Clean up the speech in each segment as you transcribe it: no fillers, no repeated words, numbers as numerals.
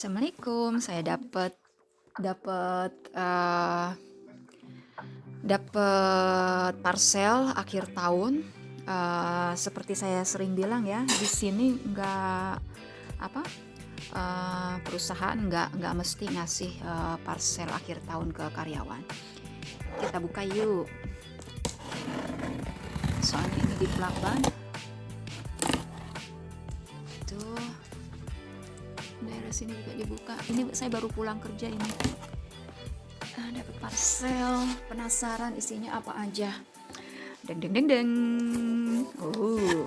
Assalamualaikum, saya dapat dapat parcel akhir tahun. Seperti saya sering bilang ya, di sini nggak apa perusahaan nggak mesti ngasih parcel akhir tahun ke karyawan. Kita buka yuk. Soalnya ini di Plakban. Tuh, daerah sini juga dibuka. Ini saya baru pulang kerja ini. Dapat parcel, penasaran isinya apa aja. Deng deng deng deng. Oh.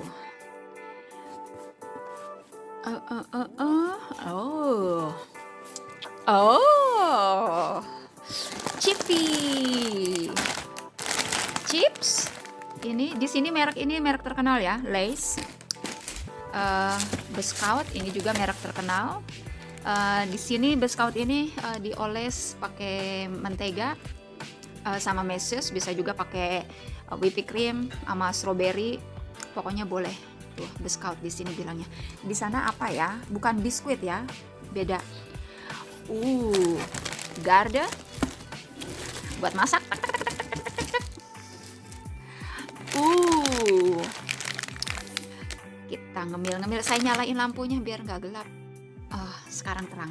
Oh. Chippy. Chips. Ini di sini merek terkenal ya, Lay's. Biscout ini juga merek terkenal. Di sini biscout ini dioles pakai mentega sama meses, bisa juga pakai whipping cream sama strawberry. Pokoknya boleh. Tuh, biscout di sini bilangnya. Di sana apa ya? Bukan biskuit ya, beda. Garde buat masak. Kita ngemil-ngemil. Saya nyalain lampunya biar nggak gelap. Sekarang terang.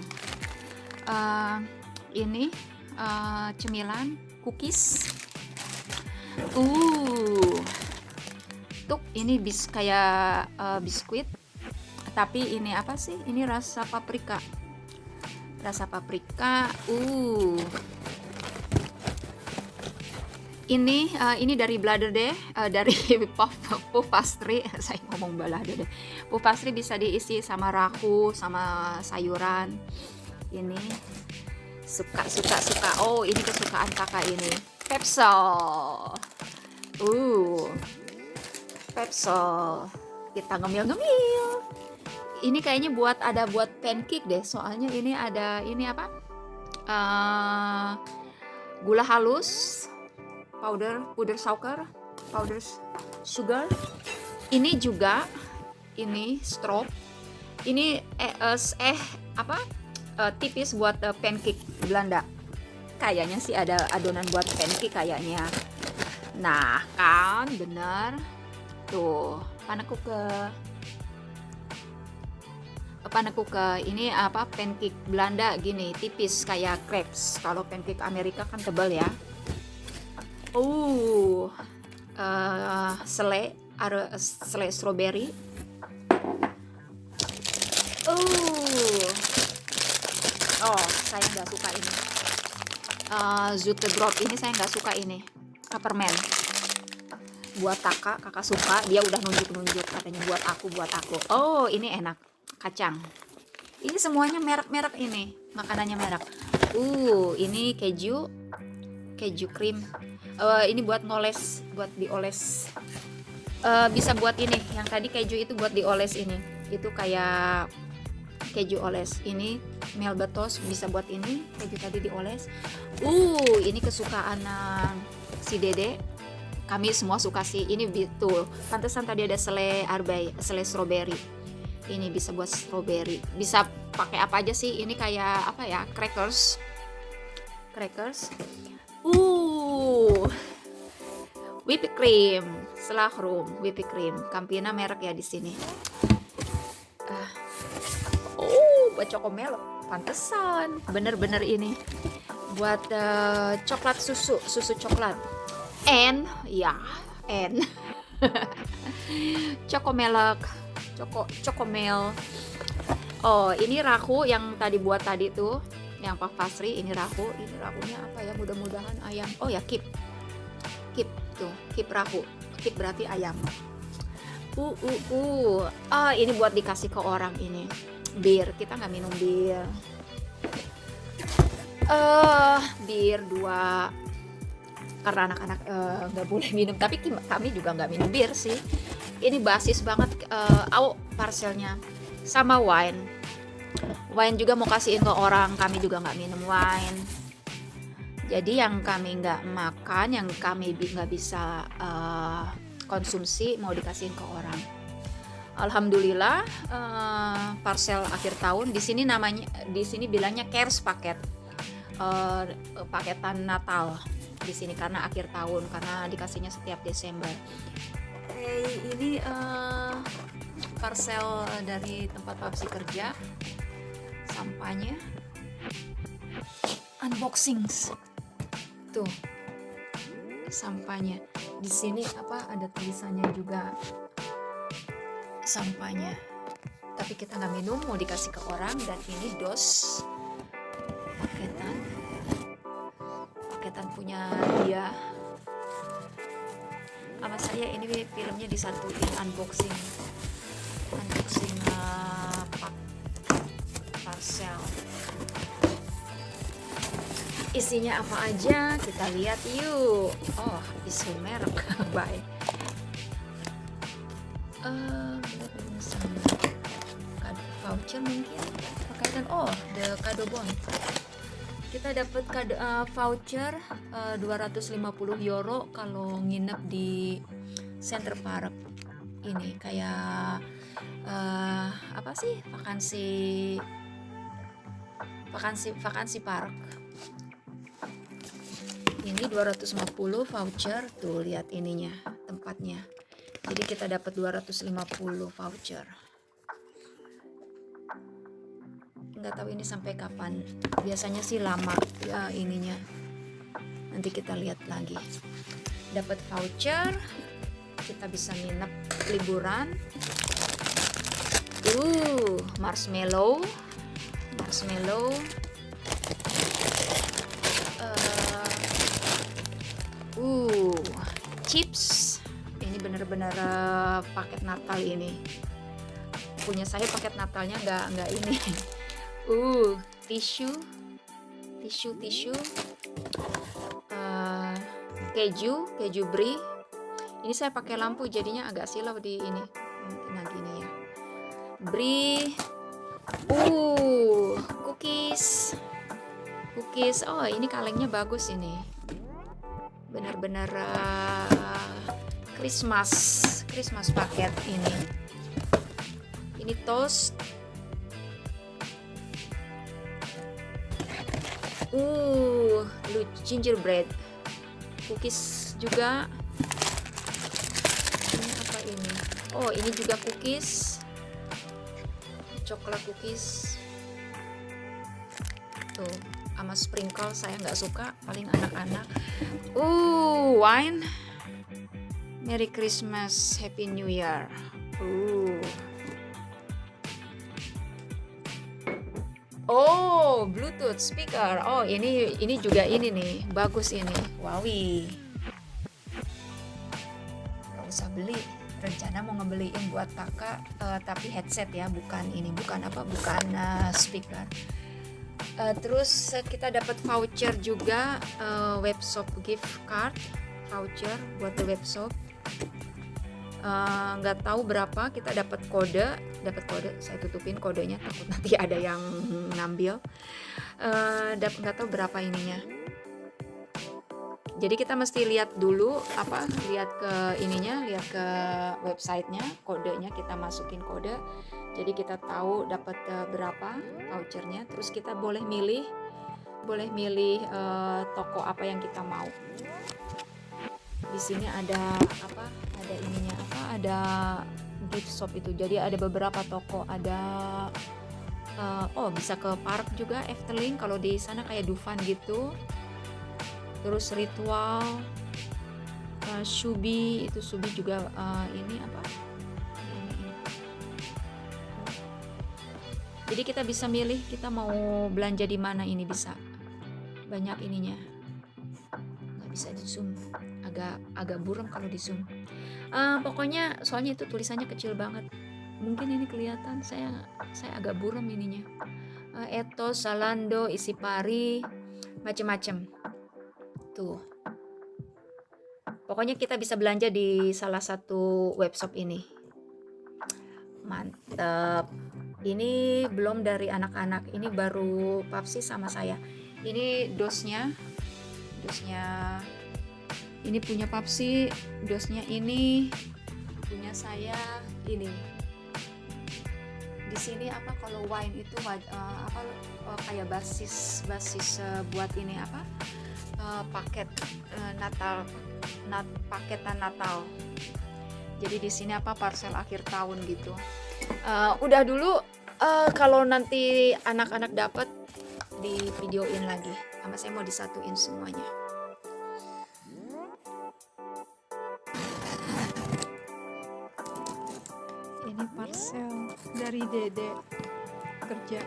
Ini cemilan cookies. Tuk ini kayak biskuit, tapi ini apa sih? Ini rasa paprika. Ini dari Blade deh, dari Puff Pastry. Saya ngomong Blade deh. Puff Pastry bisa diisi sama raku, sama sayuran. Ini suka. Oh, ini kesukaan kakak ini. Pepsol. Pepsol. Kita ngemil-ngemil. Ini kayaknya buat pancake deh. Soalnya ini ada apa? Gula halus, powder sugar. Ini juga strop. Ini tipis buat pancake Belanda. Kayaknya sih ada adonan buat pancake kayaknya. Nah, kan bener. Tuh, pannekuchen ini pancake Belanda gini, tipis kayak crepes. Kalau pancake Amerika kan tebal ya. Selai strawberry. Saya nggak suka ini. Zutebrot ini saya nggak suka ini. Permen. Buat kakak suka, dia udah nunjuk katanya buat aku. Oh, ini enak. Kacang. Ini semuanya merek-merek ini, makanannya merek. Ini keju krim. Ini buat dioles. Bisa buat ini, yang tadi keju itu buat dioles ini. Itu kayak keju oles. Ini Melbetos bisa buat ini, keju tadi dioles. Ini kesukaan si Dede. Kami semua suka sih. Ini betul. Pantesan tadi ada selai strawberry. Ini bisa buat strawberry. Bisa pakai apa aja sih? Ini kayak apa ya? Crackers. Whipping cream, Slagroom, whipping cream. Campina merek ya di sini. Buat Chocomel. Pantesan. Bener-bener ini. Buat coklat susu coklat. Chocomel. Ini raku yang buat tadi tuh, yang Puff Pastry. Ini rakunya apa ya? Mudah-mudahan ayam. Oh ya, kip tuh, kip raku. Kip berarti ayam. Ini buat dikasih ke orang ini. Bir, kita nggak minum bir. Bir 2 karena anak-anak nggak boleh minum, tapi kami juga nggak minum bir sih. Ini basis banget. Parcelnya sama wine juga mau kasihin ke orang. Kami juga nggak minum wine, jadi yang kami nggak makan, yang kami nggak bisa konsumsi, mau dikasihin ke orang. Alhamdulillah, parcel akhir tahun. Di sini bilangnya cares paket, eh, paketan Natal di sini karena akhir tahun, karena dikasihnya setiap Desember. Oke, ini parcel dari tempat Papsi kerja, sampahnya, unboxing, tuh sampahnya. Di sini ada tulisannya juga sampahnya. Tapi kita nggak minum, mau dikasih ke orang. Dan ini dos paketan punya dia sama saya. Ini filmnya disatuin, unboxing parcel. Isinya apa aja kita lihat yuk. Oh, habis merek. Bye. Sama kado voucher mungkin pakaian. The kado bon. Kita dapat kado voucher 250 euro kalau nginep di Center Park. Ini kayak vakansi park. Ini 250 voucher, tuh lihat ininya, tempatnya. Jadi kita dapat 250 voucher. Nggak tahu ini sampai kapan. Biasanya sih lama ya ininya. Nanti kita lihat lagi. Dapat voucher, kita bisa nginep liburan. Marshmallow. Chips. Ini bener-bener paket Natal ini. Punya saya paket Natalnya nggak ini. Tisu. Keju brie. Ini saya pakai lampu jadinya agak silau di ini. Nah gini ya. Brie. Cookies. Oh, ini kalengnya bagus ini. Benar-benar Christmas paket ini. Ini toast. Gingerbread. Cookies juga. Ini apa ini? Ini juga cookies. Coklat cookies. Tuh, sama sprinkle saya nggak suka, paling anak-anak. Wine. Merry Christmas, Happy New Year. Bluetooth speaker. Ini juga ini nih, bagus ini. Wowi. Gak usah beli. Rencana mau ngebeliin buat kakak, tapi headset ya, bukan speaker. Terus kita dapat voucher juga, webshop gift card voucher buat the webshop. Nggak tahu berapa, kita dapat kode. Saya tutupin kodenya takut nanti ada yang ngambil. Nggak tahu berapa ininya. Jadi kita mesti lihat dulu lihat ke websitenya, kodenya kita masukin kode. Jadi kita tahu dapat berapa vouchernya. Terus kita boleh milih toko apa yang kita mau. Di sini ada gift shop itu. Jadi ada beberapa toko, ada bisa ke park juga, Efteling kalau di sana kayak Dufan gitu. Terus Ritual, Subi juga ini. Jadi kita bisa milih kita mau belanja di mana, ini bisa banyak ininya. Nggak bisa di zoom, agak buram kalau di zoom. Pokoknya soalnya itu tulisannya kecil banget. Mungkin ini kelihatan, saya agak buram ininya. Etos, Zalando, Isipari, macem-macem. Tuh. Pokoknya kita bisa belanja di salah satu webshop ini. Mantep. Ini belum dari anak-anak, ini baru Papsi sama saya. Ini dosnya ini punya Papsi, dosnya ini punya saya ini. di sini apa kalau wine itu kayak basis basis buat ini apa paket Natal, paketan Natal. Jadi di sini apa parcel akhir tahun gitu. Udah dulu, kalau nanti anak-anak dapat di videoin lagi. Sama saya mau disatuin semuanya. Ini parcel dari Dede kerja.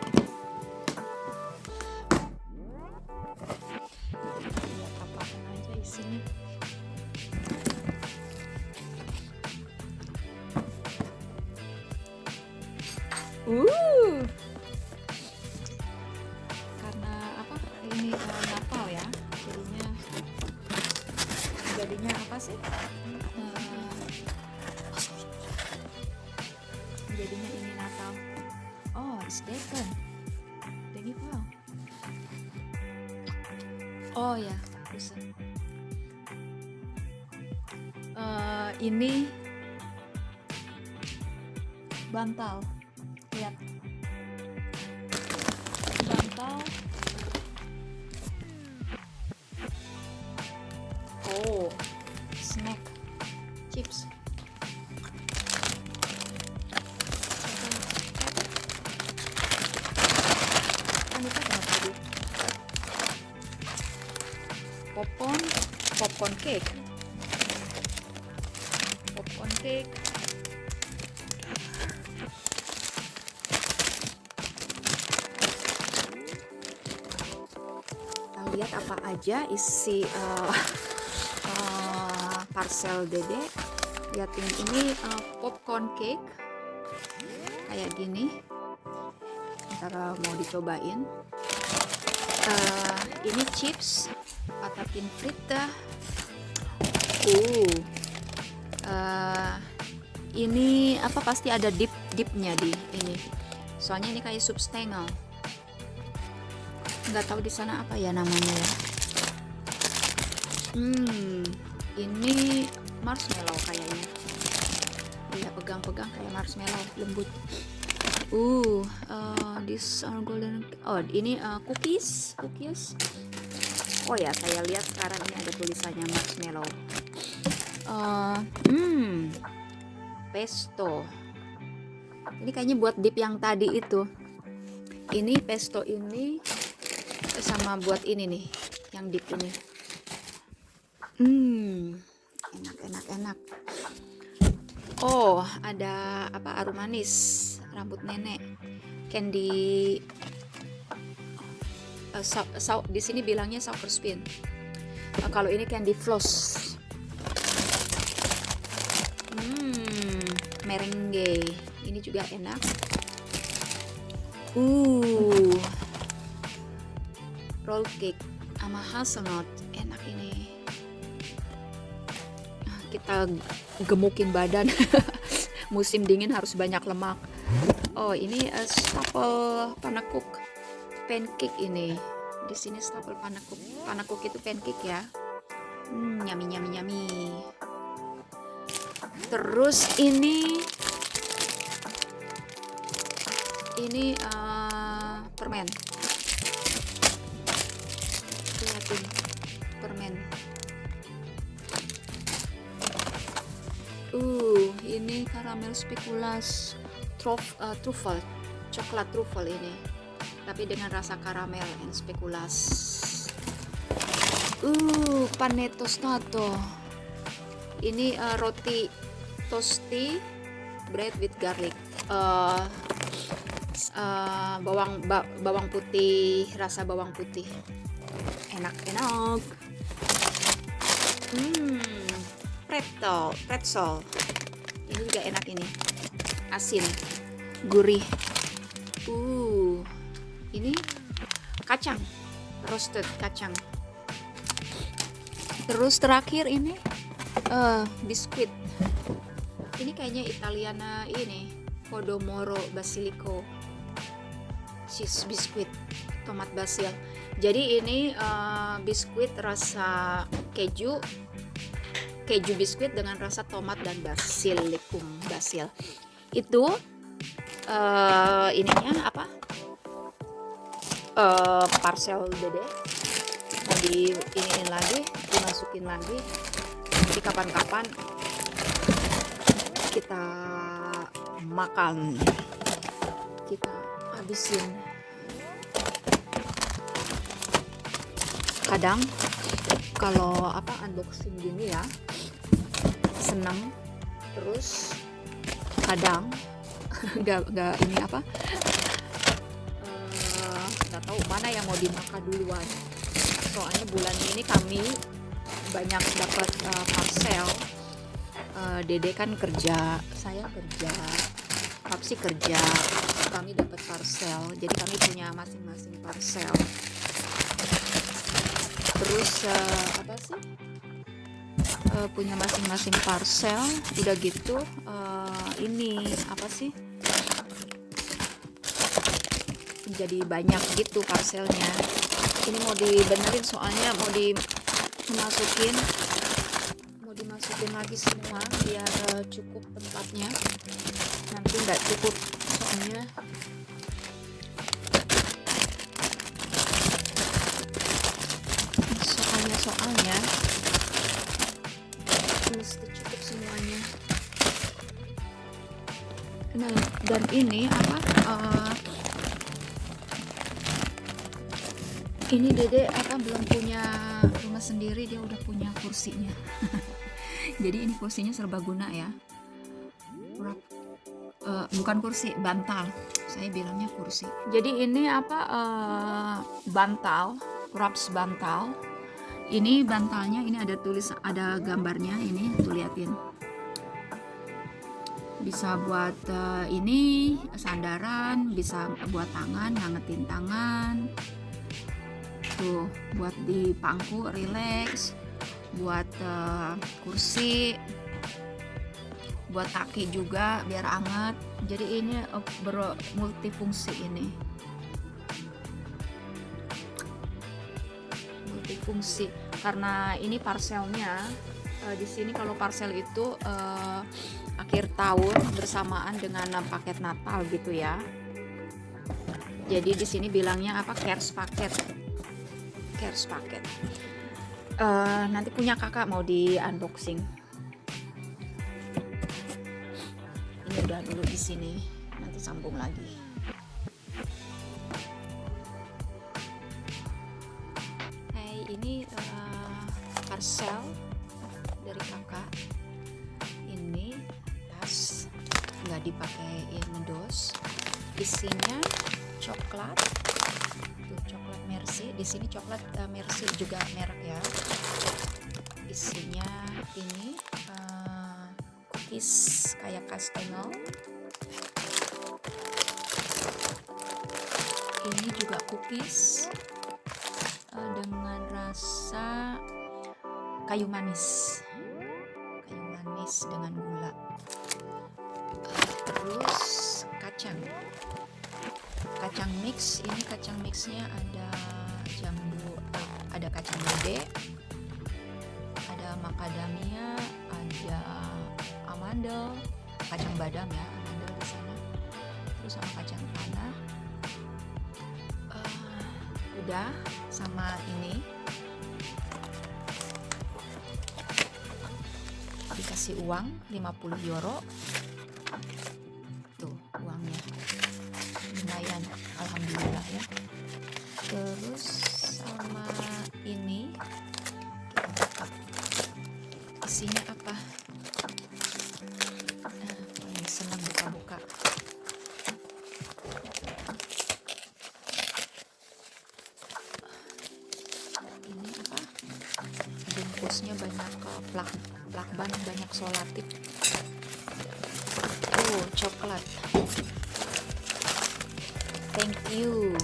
Lihat apa aja isinya. Karena apa? Ini Natal ya. Jadinya apa sih? Jadinya ini Natal. Oh, it's Deacon. Degi wow. Oh ya, bisa. Ini bantal. Lihat. Bantal. Oh, snack. Chips. Popcorn cake. Popcorn cake. Kita lihat apa aja isi parcel Dede. Lihatin ini popcorn cake kayak gini. Ntar mau dicobain. Ini chips patatin frita. Ini apa pasti ada dipnya di ini. Soalnya ini kayak sup stengel. Nggak tahu di sana apa ya namanya ya. Ini marshmallow kayaknya. Iya pegang-pegang kayak marshmallow lembut. This are golden. Oh ini cookies. Oh ya saya lihat sekarang ini ada tulisannya marshmallow. Pesto. Ini kayaknya buat dip yang tadi itu. Ini pesto ini sama buat ini nih, yang dip ini. Enak. Oh, ada apa arum manis, rambut nenek, candy. Di sini bilangnya sour spin. Kalau ini candy floss. Merengue. Ini juga enak. Roll cake sama hazelnut. Enak ini. Kita gemukin badan. Musim dingin harus banyak lemak. Oh, ini stapel panakuk. Pancake ini. Di sini stapel panakuk. Panakuk itu pancake ya. Yummy. Terus ini permen. Lihatin permen. Ini karamel spekulas truffle, coklat truffle ini. Tapi dengan rasa karamel and spekulas. Pane tostato. Ini roti toasty bread with garlic. Bawang putih, rasa bawang putih. Enak. Pretzel. Ini juga enak ini. Asin, gurih. Ini kacang, roasted kacang. Terus terakhir ini biskuit. Ini kayaknya Italiana ini, Podomoro Basilico cheese biskuit, tomat basil. Jadi ini biskuit rasa keju biskuit dengan rasa tomat dan basil. Itu ininya apa, parcel dede mau di iniin lagi, dimasukin lagi. Nanti kapan-kapan kita makan, kita habisin. Kadang kalau apa unboxing gini ya seneng, terus kadang nggak ini apa, nggak tahu mana yang mau dimakan duluan. Soalnya bulan ini kami banyak dapat parcel. Dede kan kerja, saya kerja, Papsi kerja, kami dapat parcel. Jadi kami punya masing-masing parcel. Terus apa sih? Punya masing-masing parcel. Udah gitu ini apa sih? Jadi banyak gitu parcelnya. Ini mau dibenerin soalnya mau dimasukin lagi semua biar cukup tempatnya. Nanti nggak cukup soalnya mesti cukup semuanya. Nah, dan ini apa, ini Dede apa belum punya rumah sendiri, dia udah punya kursinya. Jadi ini kursinya serbaguna ya, bukan kursi, bantal, saya bilangnya kursi. Jadi ini apa, bantal, wraps bantal. Ini bantalnya, ini ada ada gambarnya, ini tuh liatin. Bisa buat ini sandaran, bisa buat tangan, ngangetin tangan. Tuh, buat di pangku relax, buat kursi, buat kaki juga biar anget. Jadi ini multifungsi ini. Multifungsi karena ini parcelnya di sini. Kalau parcel itu akhir tahun bersamaan dengan paket Natal gitu ya. Jadi di sini bilangnya apa, cares paket. Nanti punya kakak mau di unboxing. Ini udah dulu di sini, nanti sambung lagi. Hai, ini parcel dari kakak. Ini tas nggak dipakein dos, isinya coklat. Tuh, coklat Mercy. Di sini coklat Mercy juga merek ya. Isinya ini cookies kayak kastengel. Ini juga cookies dengan rasa kayu manis dengan gula. Terus kacang mix. Ini kacang mixnya ada jambu, ada kacang mede, ada macadamia, ada amandel, kacang badam ya, amandel di sana. Terus sama kacang tanah. Udah, sama ini dikasih uang 50 euro. Tuh uangnya, lumayan, alhamdulillah ya. Terus sama ini kita buka, isinya apa, paling senang buka-buka. Ini apa, bungkusnya banyak plak ban, banyak solatif. Coklat, thank you,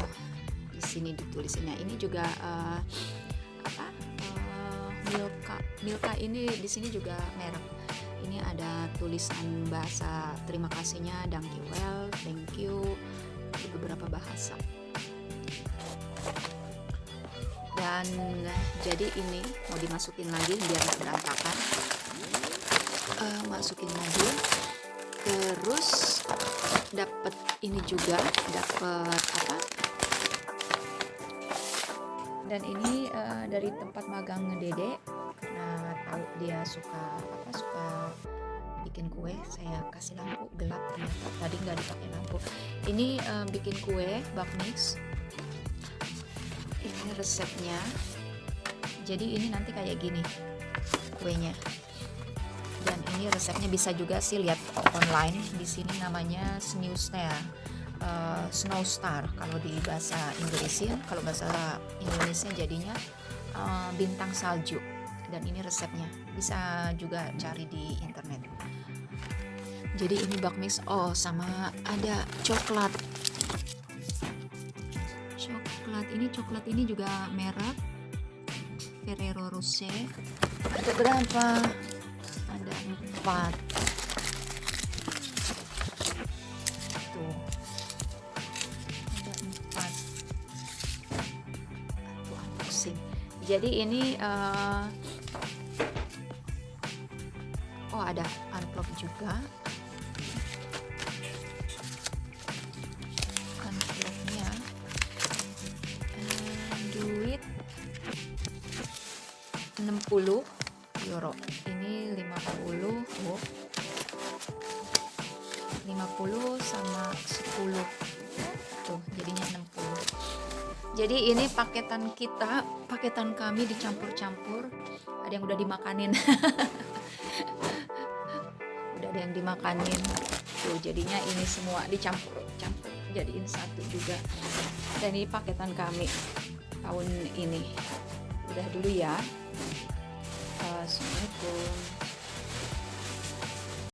di sini ditulisinnya. Ini juga Milka ini di sini juga merek. Ini ada tulisan bahasa terima kasihnya, thank you well, thank you, di beberapa bahasa. Dan jadi ini mau dimasukin lagi biar nggak berantakan. Masukin lagi. Terus dapat ini juga, dapat apa, dan ini dari tempat magang Dede, karena tahu dia suka bikin kue. Saya kasih lampu gelap, ternyata tadi nggak dipakai lampu. Ini bikin kue bakmix, ini resepnya. Jadi ini nanti kayak gini kuenya, dan ini resepnya bisa juga sih lihat online. Di sini namanya Snow Star kalau di bahasa Inggrisin. Kalau bahasa Indonesia jadinya bintang salju. Dan ini resepnya bisa juga cari di internet. Jadi ini bakmix. Oh, sama ada coklat. Coklat ini juga merek Ferrero Rocher. Ada berapa? Ada 4. Tuh. Ada 4. Aku unboxing. Jadi ini ada envelope juga. Envelope-nya duit 60 euro. Ini 50. 50 sama 10. Tuh, jadinya 60. Jadi ini paketan kami dicampur-campur. Ada yang udah dimakanin. Udah ada yang dimakanin. Tuh, jadinya ini semua dicampur jadiin satu juga. Dan ini paketan kami tahun ini. Udah dulu ya. Assalamualaikum.